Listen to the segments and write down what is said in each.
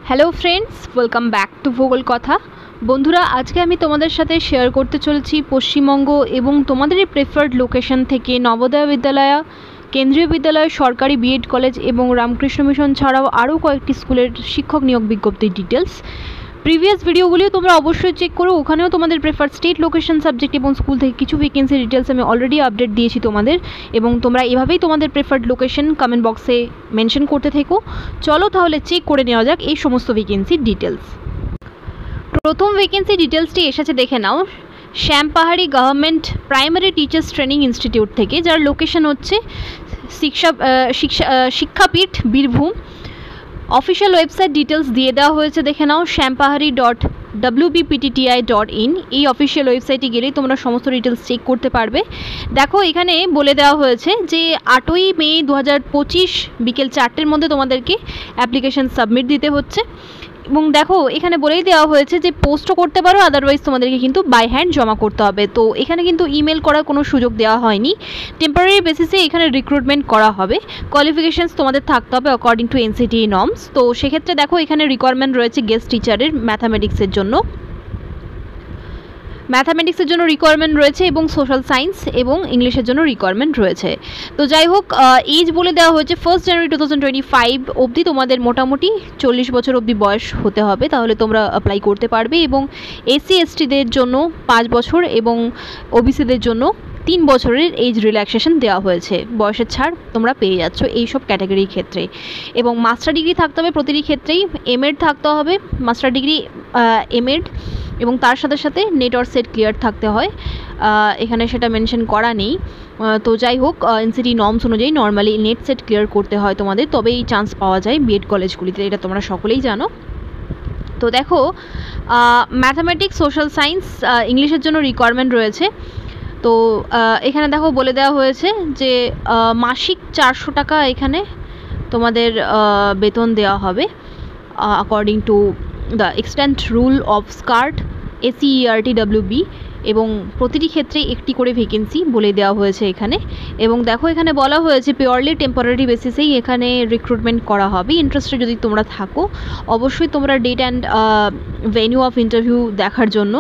Hello friends, welcome back to ভূগোল কথা। বন্ধুরা, আজকে আমি তোমাদের সাথে শেয়ার করতে চলেছি পশ্চিমবঙ্গ এবং তোমাদেরই প্রেফার্ড লোকেশন থেকে নবোদয় বিদ্যালয়, কেন্দ্রীয় বিদ্যালয়, সরকারি বিএড কলেজ এবং রামকৃষ্ণ মিশন ছাড়াও আরও কয়েকটি স্কুলের শিক্ষক নিয়োগ বিজ্ঞপ্তির ডিটেলস। প্রিভিয়াস ভিডিওগুলিও তোমরা অবশ্যই চেক করো, ওখানেও তোমাদের প্রেফার্ড স্টেট, লোকেশন, সাবজেক্ট এবং স্কুল থেকে কিছু ভ্যাকেন্সি ডিটেলস আমি অলরেডি আপডেট দিয়েছি তোমাদের, এবং তোমরা এভাবেই তোমাদের প্রেফার্ড লোকেশন কমেন্ট বক্সে মেনশন করতে থেকো। চলো তাহলে চেক করে নেওয়া যাক এই সমস্ত ভ্যাকেন্সির ডিটেলস। প্রথম ভ্যাকেন্সি ডিটেলসটি এসেছে, দেখে নাও, Shyampahari government primary teachers training institute থেকে, যার লোকেশন হচ্ছে Sikshapith, Birbhum. Official website details দিয়ে দেওয়া হয়েছে, দেখে নাও, shampahari.wbptti.in। এই অফিসিয়াল ওয়েবসাইটে গেলেই তোমরা সমস্ত ডিটেলস চেক করতে পারবে। দেখো, এখানে বলে দেওয়া হয়েছে যে 8ই মে 2025 বিকেল 4টের মধ্যে তোমাদেরকে অ্যাপ্লিকেশন সাবমিট দিতে হচ্ছে। এবং দেখো, এখানে বলেই দেওয়া হয়েছে যে পোস্টও করতে পারো, আদারওয়াইজ তোমাদেরকে কিন্তু বাই হ্যান্ড জমা করতে হবে। তো এখানে কিন্তু ইমেল করার কোনো সুযোগ দেওয়া হয়নি, টেম্পোরারি বেসিসে এখানে রিক্রুটমেন্ট করা হবে। কোয়ালিফিকেশানস তোমাদের থাকতে হবে অ্যাকর্ডিং টু NCTE নর্মস। তো সেক্ষেত্রে দেখো, এখানে রিকোয়ারমেন্ট রয়েছে গেস্ট টিচারের ম্যাথামেটিক্সের জন্য রিকোয়ারমেন্ট রয়েছে, এবং সোশ্যাল সায়েন্স এবং ইংলিশের জন্য রিকোয়ারমেন্ট রয়েছে। তো যাই হোক, এজ বলে দেওয়া হয়েছে 1 জানুয়ারি 2025 অবধি তোমাদের মোটামুটি 40 বছর অবধি বয়স হতে হবে, তাহলে তোমরা অ্যাপ্লাই করতে পারবে। এবং SC/STদের জন্য 5 বছর এবং OBCদের জন্য 3 বছরের এজ রিল্যাক্সেশন দেওয়া হয়েছে, বয়সের ছাড় তোমরা পেয়ে যাচ্ছ এই সব ক্যাটাগরির ক্ষেত্রে। এবং মাস্টার ডিগ্রি থাকতে হবে প্রতিটি ক্ষেত্রেই, এমএড থাকতে হবে, মাস্টার ডিগ্রি, এমএড, এবং তার সাথে সাথে নেট অর সেট ক্লিয়ার থাকতে হয়। এখানে সেটা মেনশন করা নেই। তো যাই হোক, NCTE নর্মস অনুযায়ী নর্মালি নেট সেট ক্লিয়ার করতে হয় তোমাদের, তবেই চান্স পাওয়া যায় বিএড কলেজগুলিতে, এটা তোমরা সকলেই জানো। তো দেখো, ম্যাথামেটিক্স, সোশ্যাল সায়েন্স, ইংলিশের জন্য রিকোয়ারমেন্ট রয়েছে। তো এখানে দেখো বলে দেওয়া হয়েছে যে মাসিক 400 টাকা এখানে তোমাদের বেতন দেওয়া হবে according to the extent rule of skirt SCERTWB, এবং প্রতিটি ক্ষেত্রে একটি করে ভ্যাকেন্সি বলে দেওয়া হয়েছে এখানে। এবং দেখো, এখানে বলা হয়েছে পিওরলি টেম্পোরারি বেসিসেই এখানে রিক্রুটমেন্ট করা হবে। ইন্টারেস্টেড যদি তোমরা থাকো, অবশ্যই তোমরা date and venue of interview দেখার জন্য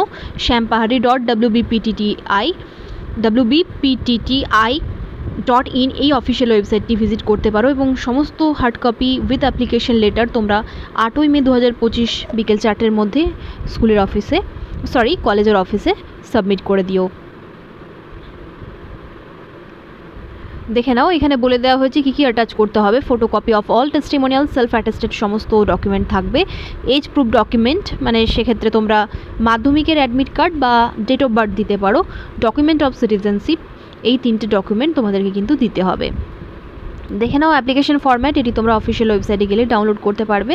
shampahari.wbptti.in এই অফিসিয়াল ওয়েবসাইটটি ভিজিট করতে পারো, এবং সমস্ত hard copy with application letter তোমরা 8ই মে 2025 বিকেল 4টের মধ্যে কলেজের অফিসে সাবমিট করে দিও। দেখে নাও, এখানে বলে দেওয়া হয়েছে কী কী অ্যাটাচ করতে হবে। Photocopy of all testimonial, self attested সমস্ত ডকুমেন্ট থাকবে। এজ প্রুফ ডকুমেন্ট, মানে সেক্ষেত্রে তোমরা মাধ্যমিকের অ্যাডমিট কার্ড বা ডেট অফ বার্থ দিতে পারো। ডকুমেন্ট অফ সিটিজেনশিপ, এই 3টে ডকুমেন্ট তোমাদেরকে কিন্তু দিতে হবে। দেখে নাও অ্যাপ্লিকেশন ফরম্যাট, এটি তোমরা অফিসিয়াল ওয়েবসাইটে গেলে ডাউনলোড করতে পারবে।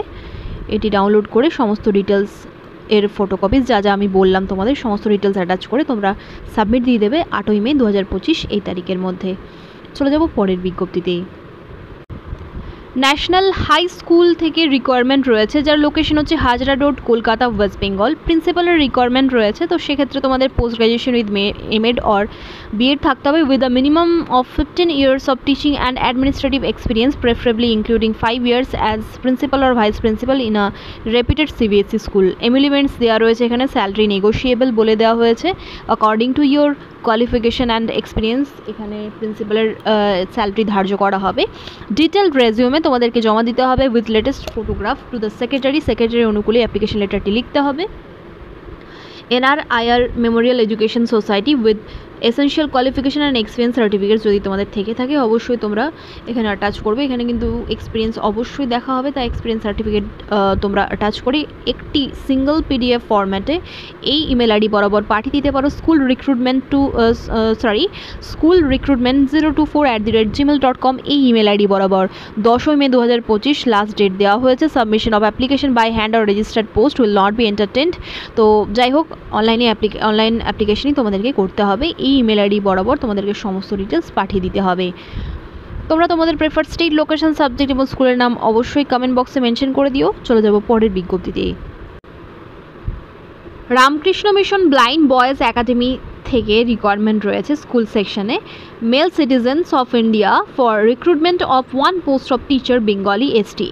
এটি ডাউনলোড করে সমস্ত ডিটেলস এর ফটোকপিস যা যা আমি বললাম তোমাদের সমস্ত ডিটেলস অ্যাটাচ করে তোমরা সাবমিট দিয়ে দেবে 8ই মে 2025 এই তারিখের মধ্যে। চলে যাব পরের বিজ্ঞপ্তিতে। ন্যাশনাল হাই স্কুল থেকে রিকোয়ারমেন্ট রয়েছে, যার লোকেশন হচ্ছে হাজরা রোড, কলকাতা, ওয়েস্ট বেঙ্গল। প্রিন্সিপালের রিকোয়ারমেন্ট রয়েছে। তো সেক্ষেত্রে তোমাদের post graduation with MEd or BEd থাকতে হবে, with a minimum of 15 years of teaching and administrative experience, preferably including 5 years as principal or vice principal in a reputed CBSE school. Emoluments দেওয়া রয়েছে এখানে, salary negotiable বলে দেওয়া হয়েছে according to your qualification and experience. এখানে প্রিন্সিপালের salary ধার্য করা হবে। ডিটেলড রেজিউমে তোমাদেরকে জমা দিতে হবে with latest photograph to the secretary অনুকূলে অ্যাপ্লিকেশন লেটারটি লিখতে হবে। NRIR Memorial education society with essential qualification and experience certificate যদি তোমাদের থেকে থাকে, অবশ্যই তোমরা এখানে অ্যাটাচ করবে। এখানে কিন্তু এক্সপিরিয়েন্স অবশ্যই দেখা হবে, তাই এক্সপিরিয়েন্স সার্টিফিকেট তোমরা অ্যাটাচ করে একটি সিঙ্গল PDF ফরম্যাটে এই ইমেল আইডি বরাবর পাঠিয়ে দিতে পারো। schoolrecruitment024@gmail.com এই ইমেল আইডি বরাবর 10ই মে 2025 লাস্ট ডেট দেওয়া হয়েছে। Submission of application by hand or registered post will not be entertained. তো যাই হোক, অনলাইন অ্যাপ্লিকেশনই তোমাদেরকে করতে হবে। এই ইমেল আইডি বরাবর তোমাদেরকে সমস্ত ডিটেলস পাঠিয়ে দিতে হবে। তোমরা তোমাদের প্রেফার্ড স্টেট, লোকেশন, সাবজেক্ট এবং স্কুলের নাম অবশ্যই কমেন্ট বক্সে মেনশন করে দিও। চলে যাব পরের বিজ্ঞপ্তিতে। Ramakrishna mission blind boys academy থেকে রিকোয়ারমেন্ট রয়েছে স্কুল সেকশনে, male citizens of India for recruitment of one post of teacher Bengali ST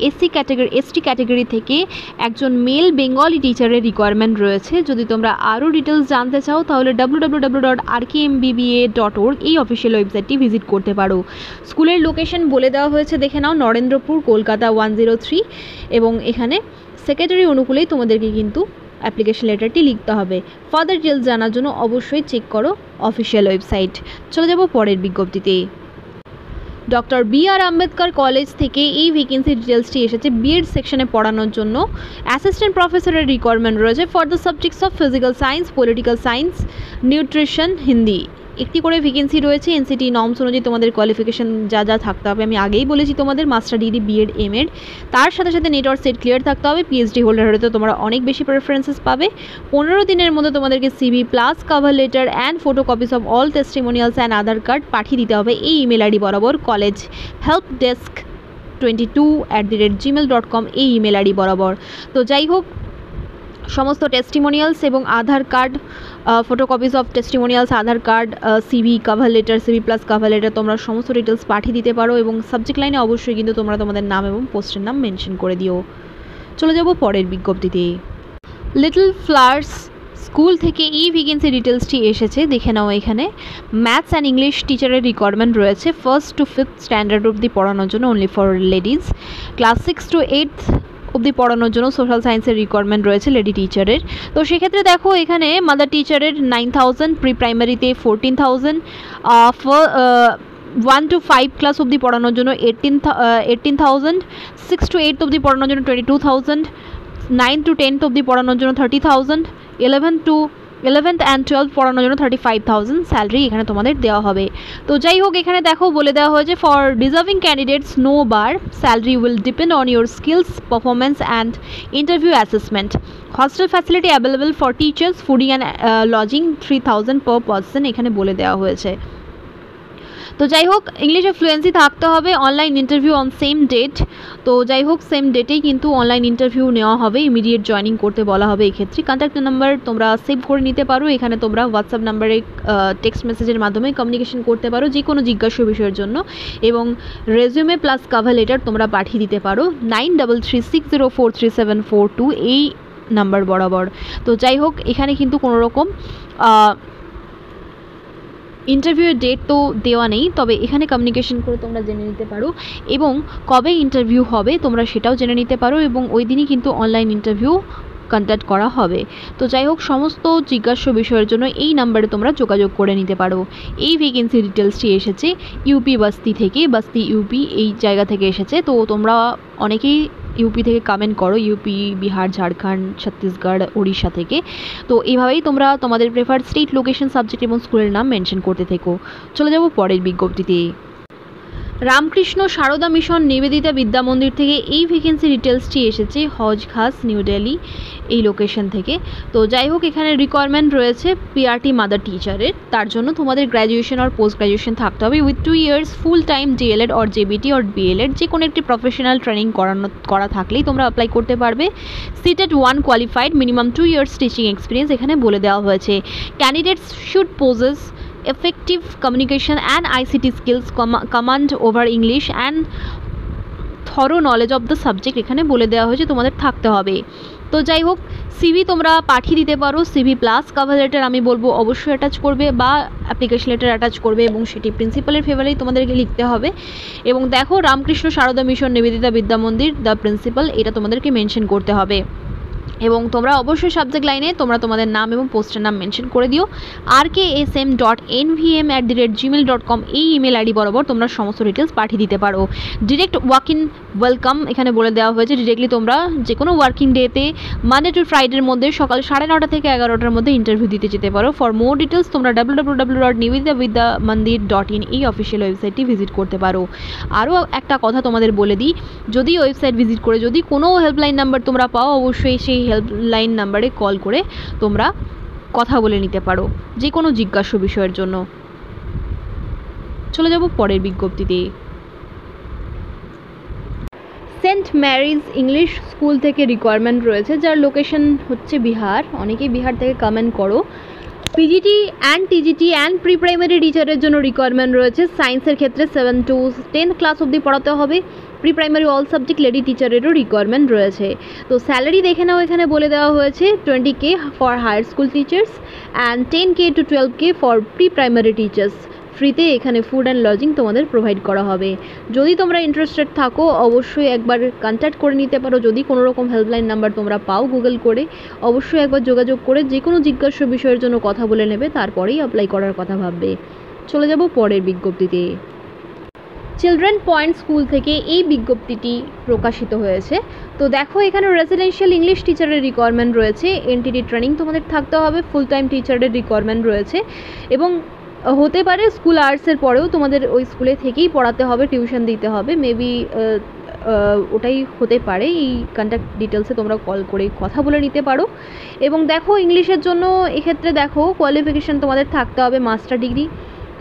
category থেকে একজন মেল বেঙ্গলি টিচারের রিকোয়ারমেন্ট রয়েছে। যদি তোমরা আরও ডিটেলস জানতে চাও তাহলে www.rkmbba.org এই অফিসিয়াল ওয়েবসাইটটি ভিজিট করতে পারো। স্কুলের লোকেশন বলে দেওয়া হয়েছে, দেখে নাও, নরেন্দ্রপুর, কলকাতা 103, এবং এখানে সেক্রেটারি অনুকূলেই তোমাদেরকে কিন্তু অ্যাপ্লিকেশন লেটারটি লিখতে হবে। ফার্দার ডিটেলস জানার জন্য অবশ্যই চেক করো অফিসিয়াল ওয়েবসাইট। চলে যাব পরের বিজ্ঞপ্তিতে। Doctor B.R.. আম্বেদকর কলেজ থেকে এই ভ্যাকেন্সি ডিটেলসটি এসেছে বিএড সেকশনে পড়ানোর জন্য। অ্যাসিস্ট্যান্ট প্রফেসরের রিকোয়ারমেন্ট রয়েছে for the subjects of physical science, political science, nutrition, Hindi. একটি করে ভ্যাকেন্সি রয়েছে। এনসিটি নর্মস অনুযায়ী তোমাদের কোয়ালিফিকেশন যা যা থাকতে হবে আমি আগেই বলেছি তোমাদের, মাস্টার ডিগ্রি, বিএড, এমএড, তার সাথে সাথে নেট অর সেট ক্লিয়ার থাকতে হবে। পিএইচডি হোল্ডার হলে তো তোমরা অনেক বেশি প্রেফারেন্সেস পাবে। 15 দিনের মধ্যে তোমাদেরকে CV plus cover letter and photocopies of all testimonials and Aadhaar card পাঠিয়ে দিতে হবে এই ইমেল আইডি বরাবর, কলেজ হেল্প ডেস্ক 22@gmail.com এই ইমেল আইডি বরাবর। তো যাই হোক, সমস্ত টেস্টিমোনিয়ালস এবং Aadhaar card, photocopies of testimonials, Aadhaar card, CV cover letter, CV plus cover letter তোমরা সমস্ত ডিটেলস পাঠিয়ে দিতে পারো, এবং সাবজেক্ট লাইনে অবশ্যই কিন্তু তোমরা তোমাদের নাম এবং পোস্টের নাম মেনশন করে দিও। চলে যাব পরের বিজ্ঞপ্তিতে। লিটল ফ্লাওয়ার্স স্কুল থেকে এই ভ্যাকেন্সি ডিটেলসটি এসেছে, দেখে নাও। এখানে ম্যাথস অ্যান্ড ইংলিশ টিচারের রিকোয়ারমেন্ট রয়েছে 1st to 5th স্ট্যান্ডার্ড অবধি পড়ানোর জন্য, only for ladies. Class 6 to 8 অবধি পড়ানোর জন্য সোশ্যাল সায়েন্সের রিকোয়ারমেন্ট রয়েছে লেডি টিচারের। তো সেক্ষেত্রে দেখো এখানে মাদার টিচারের 9,000, প্রি প্রাইমারিতে 14,000, 1 to 5 ক্লাস অবধি পড়ানোর জন্য 18,000, 6 to 8 অবধি পড়ানোর জন্য 22,000, 9 to 10 অবধি পড়ানোর জন্য 30,000, 11th and 12th পড়ানোর জন্য 35,000 স্যালারি এখানে তোমাদের দেওয়া হবে। তো যাই হোক, এখানে দেখো বলে দেওয়া হয়েছে for deserving candidates no bar, salary will depend on your skills, performance and interview assessment. Hostel facility available for teachers, fooding and lodging 3,000 per person এখানে বলে দেওয়া হয়েছে। তো যাই হোক, ইংলিশে ফ্লুয়েন্সি থাকতে হবে। Online interview on same date. তো যাই হোক, সেম ডেটেই কিন্তু অনলাইন ইন্টারভিউ নেওয়া হবে, ইমিডিয়েট জয়েনিং করতে বলা হবে। এক্ষেত্রে কন্ট্যাক্ট নাম্বার তোমরা সেভ করে নিতে পারো। এখানে তোমরা হোয়াটসঅ্যাপ নাম্বারে টেক্সট মেসেজের মাধ্যমে কমিউনিকেশন করতে পারো যে কোনো জিজ্ঞাসা বিষয়ের জন্য, এবং রেজিউমে প্লাস কভার লেটার তোমরা পাঠিয়ে দিতে পারো 9336043742 এই নাম্বার বরাবর। তো যাই হোক, এখানে কিন্তু কোনো রকম ইন্টারভিউয়ের ডেট তো দেওয়া নেই, তবে এখানে কমিউনিকেশন করে তোমরা জেনে নিতে পারো, এবং কবে ইন্টারভিউ হবে তোমরা সেটাও জেনে নিতে পারো, এবং ওই দিনই কিন্তু অনলাইন ইন্টারভিউ কন্ডাক্ট করা হবে। তো যাই হোক, সমস্ত জিজ্ঞাসা বিষয়ের জন্য এই নাম্বারে তোমরা যোগাযোগ করে নিতে পারো। এই ভ্যাকেন্সি ডিটেলসটি এসেছে ইউপি বাস্তি থেকে, বাস্তি ইউপি এই জায়গা থেকে এসেছে। তো তোমরা অনেকেই ইউপি থেকে কমেন্ট করো, ইউপি, বিহার, ঝাড়খণ্ড, ছত্তিশগড়, উড়িষ্যা থেকে। তো এইভাবেই তোমরা তোমাদের প্রেফার্ড স্টেট, লোকেশন, সাবজেক্ট এবং স্কুলের নাম মেনশন করতে থেকো। চলে যাব পরের বিজ্ঞপ্তিতে। রামকৃষ্ণ সারদা মিশন নিবেদিতা বিদ্যা মন্দির থেকে এই ভ্যাকেন্সি ডিটেলসটি এসেছে হজ খাস, নিউ দিল্লি এই লোকেশন থেকে। তো যাই হোক, এখানে রিকোয়ারমেন্ট রয়েছে পিআরটি মাদার টিচারের। তার জন্য তোমাদের গ্র্যাজুয়েশন আর পোস্ট গ্র্যাজুয়েশন থাকতে হবে with 2 years full time DElEd or JBT or BElEd, যে কোনো একটি প্রফেশনাল ট্রেনিং করা থাকলেই তোমরা অ্যাপ্লাই করতে পারবে। Seated 1 qualified, minimum 2 years teaching experience এখানে বলে দেওয়া হয়েছে। Candidates should poses effective communication and ICT skills, command over English and thorough knowledge of the subject এখানে বলে দেওয়া হয়েছে তোমাদের থাকতে হবে। তো যাই হোক, সিভি তোমরা পাঠিয়ে দিতে পারো। সিভি প্লাস কভার লেটার আমি বলবো অবশ্যই অ্যাটাচ করবে, বা অ্যাপ্লিকেশন লেটার অ্যাটাচ করবে, এবং সেটি প্রিন্সিপালের ফেভারেই তোমাদেরকে লিখতে হবে। এবং দেখো, রামকৃষ্ণ সারদা মিশন নিবেদিতা বিদ্যা মন্দির, দ্য প্রিন্সিপাল, এটা তোমাদেরকে মেনশন করতে হবে। এবং তোমরা অবশ্যই সাবজেক্ট লাইনে তোমরা তোমাদের নাম এবং পোস্টের নাম মেনশন করে দিও। rksm.nvm@gmail.com এই ইমেল আইডি বরাবর তোমরা সমস্ত ডিটেলস পাঠিয়ে দিতে পারো। ডিরেক্ট ওয়াক ইন ওয়েলকাম এখানে বলে দেওয়া হয়েছে। ডিরেক্টলি তোমরা যে কোনো ওয়ার্কিং ডেতে মানডে টু ফ্রাইডের মধ্যে সকাল 9:30 থেকে 11টার মধ্যে ইন্টারভিউ দিতে যেতে পারো। ফর মোর ডিটেলস তোমরা www.niveditavidyamandir.in এই অফিসিয়াল ওয়েবসাইটটি ভিজিট করতে পারো। আরও একটা কথা তোমাদের বলে দিই, যদি ওয়েবসাইট ভিজিট করে যদি কোনো হেল্পলাইন নাম্বার তোমরা পাও, অবশ্যই সেই হেল্পলাইন নাম্বারে কল করে তোমরা কথা বলে নিতে পারো যে কোনো জিজ্ঞাসা বিষয়ের জন্য। চলে যাব পরের বিজ্ঞপ্তিতে। সেন্ট ম্যারিজ ইংলিশ স্কুল থেকে রিকোয়ারমেন্ট রয়েছে, যার লোকেশন হচ্ছে বিহার। অনেকেই বিহার থেকে কমেন্ট করো। PGT and TGT and pre primary টিচারের জন্য রিকোয়ারমেন্ট রয়েছে। সায়েন্সের ক্ষেত্রে 7 to 10 ক্লাস অবধি পড়াতে হবে। Pre primary all subject lady টিচারেরও রিকোয়ারমেন্ট রয়েছে। তো স্যালারি দেখে নাও, এখানে বলে দেওয়া হয়েছে 20K for higher school teachers and 10K to 12K for pre primary teachers. ফ্রিতে এখানে ফুড অ্যান্ড লজিং তোমাদের প্রোভাইড করা হবে। যদি তোমরা ইন্টারেস্টেড থাকো অবশ্যই একবার কন্ট্যাক্ট করে নিতে পারো। যদি কোনো রকম হেল্পলাইন নাম্বার তোমরা পাও গুগল করে, অবশ্যই একবার যোগাযোগ করে যে কোনো জিজ্ঞাস্য বিষয়ের জন্য কথা বলে নেবে, তারপরেই অ্যাপ্লাই করার কথা ভাববে। চলে যাব পরের বিজ্ঞপ্তিতে। চিলড্রেন পয়েন্ট স্কুল থেকে এই বিজ্ঞপ্তিটি প্রকাশিত হয়েছে। তো দেখো এখানে রেসিডেন্সিয়াল ইংলিশ টিচারের রিকোয়ারমেন্ট রয়েছে। এনটিডি ট্রেনিং তোমাদের থাকতে হবে। ফুল টাইম টিচারের রিকোয়ারমেন্ট রয়েছে এবং হতে পারে স্কুল আর্টসের পরেও তোমাদের ওই স্কুলে থেকেই পড়াতে হবে, টিউশন দিতে হবে, মেবি ওটাই হতে পারে। এই কন্ট্যাক্ট ডিটেলসে তোমরা কল করে কথা বলে নিতে পারো। এবং দেখো ইংলিশের জন্য এক্ষেত্রে দেখো কোয়ালিফিকেশান তোমাদের থাকতে হবে মাস্টার ডিগ্রি,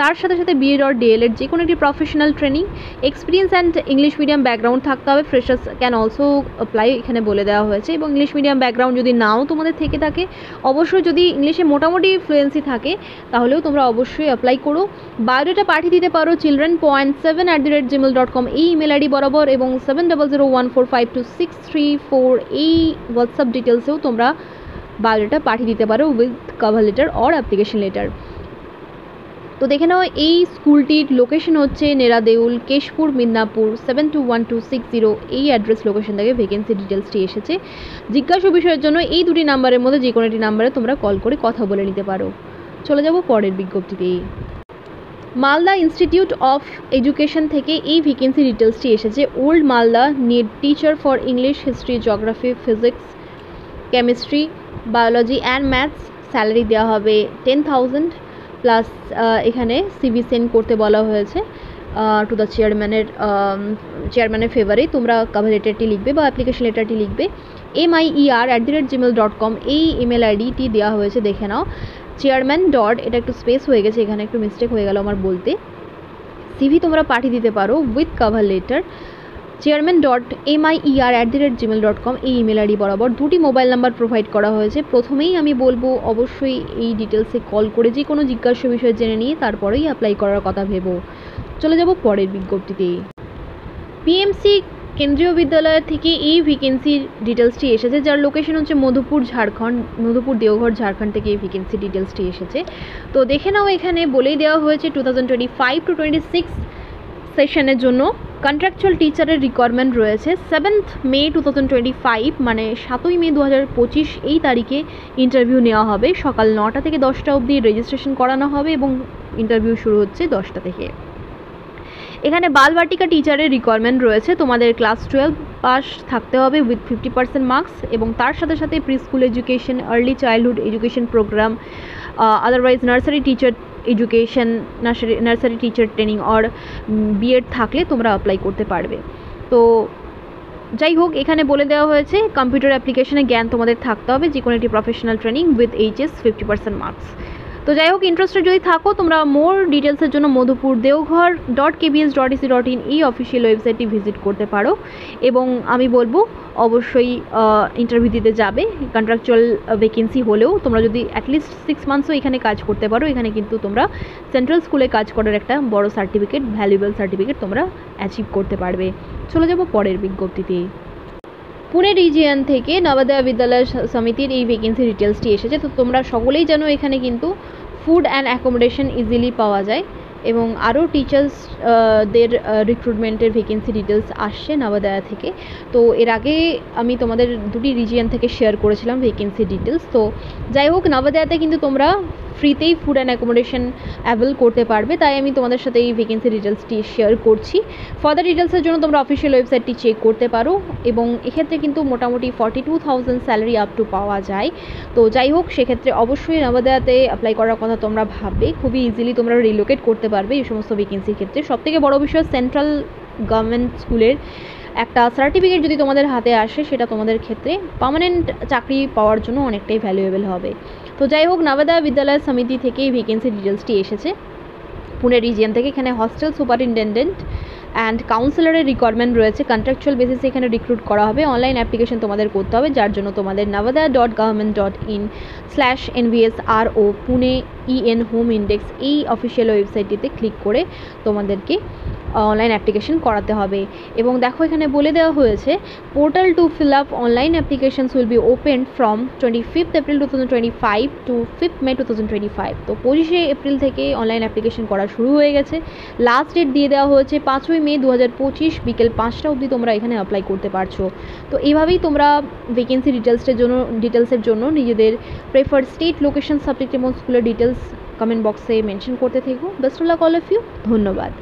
তার সাথে সাথে বিএড অর ডিএলএড যে কোনো একটি professional training, experience and English medium background থাকতে হবে। ফ্রেশার্স ক্যান অলসো অ্যাপ্লাই এখানে বলে দেওয়া হয়েছে। এবং ইংলিশ মিডিয়াম ব্যাকগ্রাউন্ড যদি নাও তোমাদের থেকে থাকে, অবশ্যই যদি ইংলিশে মোটামুটি ফ্লুয়েন্সি থাকে তাহলেও তোমরা অবশ্যই অ্যাপ্লাই করো। বায়োডাটা পাঠিয়ে দিতে পারো children.7@gmail.com এই ইমেল আইডি বরাবর, এবং 7001452634 এই হোয়াটসঅ্যাপ ডিটেলসেও তোমরা বায়োডাটা পাঠিয়ে দিতে পারো with cover letter or application letter. তো দেখে নাও এই স্কুলটির লোকেশন হচ্ছে নেরাদেউল, কেশপুর, মিদনাপুর 721260 এই অ্যাড্রেস লোকেশন থেকে ভ্যাকেন্সি ডিটেলসটি এসেছে। জিজ্ঞাসা বিষয়ের জন্য এই দুটি নাম্বারের মধ্যে যে কোনো একটি নাম্বারে তোমরা কল করে কথা বলে নিতে পারো। চলে যাব পরের বিজ্ঞপ্তিতে। মালদা ইনস্টিটিউট অফ এডুকেশন থেকে এই ভ্যাকেন্সি ডিটেলসটি এসেছে। Old Malda need teacher for English, history, geography, physics, chemistry, biology and maths. Salary দেওয়া হবে 10,000 প্লাস এখানে সিভি সেন্ড করতে বলা হয়েছে টু দ্য চেয়ারম্যানের ফেভারে। তোমরা কভার লেটারটি লিখবে বা অ্যাপ্লিকেশন লেটারটি লিখবে। mair@gmail.com এই ইমেল আইডিটি দেওয়া হয়েছে, দেখে নাও। চেয়ারম্যান ডট, এটা একটু স্পেস হয়ে গেছে, এখানে একটু মিস্টেক হয়ে গেল আমার বলতে। সিভি তোমরা পাঠিয়ে দিতে পারো উইথ কভার লেটার chairman.mair@gmail.com এই ইমেল আইডি বরাবর। দুটি মোবাইল নাম্বার প্রোভাইড করা হয়েছে। প্রথমেই আমি বলবো অবশ্যই এই ডিটেলসে কল করে যে কোনো জিজ্ঞাসা বিষয় জেনে নিয়ে তারপরেই অ্যাপ্লাই করার কথা ভেবো। চলে যাব পরের বিজ্ঞপ্তিতে। পিএমসি কেন্দ্রীয় বিদ্যালয় থেকে এই ভ্যাকেন্সির ডিটেলসটি এসেছে, যার লোকেশন হচ্ছে মধুপুর, ঝাড়খণ্ড, মধুপুর দেওঘর, ঝাড়খণ্ড থেকে এই ভ্যাকেন্সি ডিটেলসটি এসেছে। তো দেখে নাও এখানে বলেই দেওয়া হয়েছে 2025 to 26 সেশনের জন্য কন্ট্রাকচুয়াল টিচারের রিকোয়ারমেন্ট রয়েছে। 7 মে 2025 মানে 7ই মে 2025 এই তারিখে ইন্টারভিউ নেওয়া হবে। সকাল 9টা থেকে 10টা অবধি রেজিস্ট্রেশন করানো হবে এবং ইন্টারভিউ শুরু হচ্ছে 10টা থেকে। এখানে বালবাটিকা টিচারের রিকোয়ারমেন্ট রয়েছে। তোমাদের ক্লাস 12 পাস থাকতে হবে উইথ 50% মার্কস, এবং তার সাথে সাথে pre school education, early childhood education program, otherwise nursery teacher education, nursery teacher training or BEd থাকলে তোমরা অ্যাপ্লাই করতে পারবে। তো যাই হোক এখানে বলে দেওয়া হয়েছে কম্পিউটার অ্যাপ্লিকেশনে জ্ঞান তোমাদের থাকতে হবে, যে কোনো একটি professional training with HS 50% marks. তো যাই হোক ইন্টারেস্টেড যদি থাকো তোমরা মোর ডিটেলসের জন্য মধুপুর দেওঘর .kbs.ac.in এই অফিসিয়াল ওয়েবসাইটটি ভিজিট করতে পারো। এবং আমি বলবো অবশ্যই ইন্টারভিউ দিতে যাবে। কন্ট্রাকচুয়াল ভ্যাকেন্সি হলেও তোমরা যদি অ্যাটলিস্ট 6 মান্থসও এখানে কাজ করতে পারো, এখানে কিন্তু তোমরা সেন্ট্রাল স্কুলে কাজ করার একটা বড় সার্টিফিকেট, ভ্যালুয়েবল সার্টিফিকেট তোমরা অ্যাচিভ করতে পারবে। চলে যাব পরের বিজ্ঞপ্তিতে। পুনে রিজিয়ন থেকে নবোদয় বিদ্যালয় সমিতির এই ভ্যাকেন্সি ডিটেলসটি এসেছে। তো তোমরা সকলেই জানো এখানে কিন্তু ফুড অ্যান্ড অ্যাকোমোডেশন ইজিলি পাওয়া যায়, এবং আরও টিচার্সদের রিক্রুটমেন্টের ভ্যাকেন্সি ডিটেলস আসছে নবোদয়া থেকে। তো এর আগে আমি তোমাদের দুটি রিজিয়ন থেকে শেয়ার করেছিলাম ভ্যাকেন্সি ডিটেলস। তো যাই হোক নবোদয়াতে কিন্তু তোমরা ফ্রিতেই ফুড অ্যান্ড অ্যাকোমোডেশন অ্যাভেল করতে পারবে, তাই আমি তোমাদের সাথে এই ভ্যাকেন্সি ডিটেলসটি শেয়ার করছি। ফার্দার ডিটেলসের জন্য তোমরা অফিসিয়াল ওয়েবসাইটটি চেক করতে পারো, এবং এক্ষেত্রে কিন্তু মোটামুটি 42,000 স্যালারি আপ টু পাওয়া যায়। তো যাই হোক সেক্ষেত্রে অবশ্যই নবোদয়াতে অ্যাপ্লাই করার কথা তোমরা ভাববে, খুবই ইজিলি তোমরা রিলোকেট করতে পারবে এই সমস্ত ভ্যাকেন্সির ক্ষেত্রে। সবথেকে বড় বিষয় সেন্ট্রাল গভর্নমেন্ট স্কুলের একটা সার্টিফিকেট যদি তোমাদের হাতে আসে সেটা তোমাদের ক্ষেত্রে পার্মানেন্ট চাকরি পাওয়ার জন্য অনেকটাই ভ্যালুয়েবল হবে। তো যাই হোক নবোদয় বিদ্যালয় সমিতি থেকে এই ভ্যাকেন্সি ডিটেলসটি এসেছে পুনে রিজিয়ন থেকে। এখানে হস্টেল সুপারিনটেন্ডেন্ট অ্যান্ড কাউন্সিলরের রিকোয়ারমেন্ট রয়েছে, কন্ট্রাকচুয়াল বেসিসে এখানে রিক্রুট করা হবে। অনলাইন অ্যাপ্লিকেশন তোমাদের করতে হবে, যার জন্য তোমাদের navodaya.government.in/NVSRO Pune EN home index এই অফিসিয়াল ওয়েবসাইটটিতে ক্লিক করে তোমাদেরকে অনলাইন অ্যাপ্লিকেশন করাতে হবে। এবং দেখো এখানে বলে দেওয়া হয়েছে portal to fill up online applications will be open from 25th April 2025 to 5th May 2025। তো 25শে এপ্রিল থেকে অনলাইন অ্যাপ্লিকেশন করা শুরু হয়ে গেছে। লাস্ট ডেট দিয়ে দেওয়া হয়েছে 5ই মে 2025 বিকেল 5টা অবধি তোমরা এখানে অ্যাপ্লাই করতে পারছো। তো এইভাবেই তোমরা ভ্যাকেন্সি ডিটেলসের জন্য নিজেদের প্রেফার্ড স্টেট, লোকেশন, সাবজেক্ট এবং স্কুলের ডিটেলস কমেন্ট বক্সে মেনশন করতে থেকো। Best of luck all of you. ধন্যবাদ।